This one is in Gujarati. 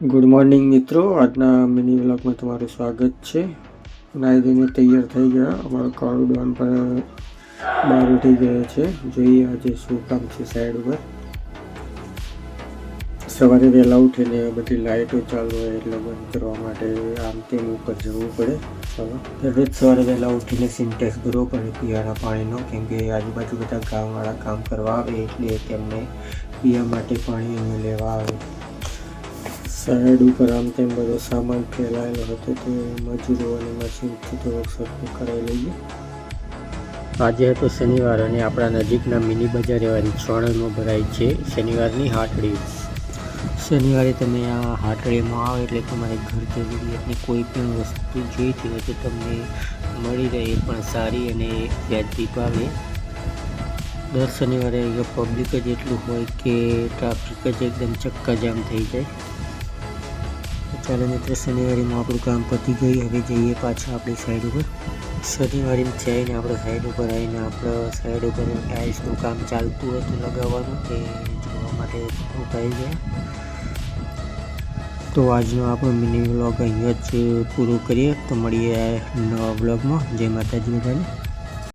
ગુડ મોર્નિંગ મિત્રો, આજના મિની વ્લોગમાં તમારું સ્વાગત છે. નાહી ધોઈને તૈયાર થઈ ગયા. અમારો કાળુ ડોન પણ બહાર ઉઠી ગયો છે. જોઈએ આજે શું કામ છે સાઈડ ઉપર. સવારે વહેલા ઉઠીને બધી લાઇટો ચાલુ હોય એટલે બંધ કરવા માટે આમ તેમ ઉપર જવું પડે. ચાલો દરરોજ સવારે વહેલા ઉઠીને સિન્ટેક્સ ભરવો પડે પીવાના પાણીનો, કેમ કે આજુબાજુ બધા ગામવાળા કામ કરવા આવે એટલે તેમને પીવા માટે પાણી અમે લેવા આવે. સાઈડ ઉપર આમ તેમ બધો સામાન ફેલાયેલો હતો તે મજૂરો અને મશીનથી થોડોક સરખો કરાવી લઈએ. આજે હતો શનિવાર અને આપણા નજીકના મિની બજાર એવા રીછવાણામાં ભરાય છે શનિવારની હાટડી. શનિવારે તમે આ હાટડીમાં આવો એટલે તમારે ઘર જરૂરિયાતની કોઈ પણ વસ્તુ જોઈતી હોય તો તમને મળી રહે, એ પણ સારી અને વ્યાજબી ભાવે. દર શનિવારે પબ્લિક જ એટલું હોય કે ટ્રાફિક જ એકદમ ચક્કાજામ થઈ જાય. ચાલો મિત્રો, શનિવારીમાં આપણું કામ પતી ગયું. હવે જઈએ પાછા આપણી સાઈડ ઉપર. શનિવારીમાં થઈને આપણે સાઈડ ઉપર આવીને આપણે સાઈડ ઉપર ટાઇલ્સનું કામ ચાલતું હતું લગાવવાનું, તે જોવા માટે ઉભાઈ ગયા. તો આજનો આપણો મિની વ્લોગ અહીંયા જ પૂરો કરીએ. તો મળીએ નવા વ્લોગમાં. જય માતાજી બધાને.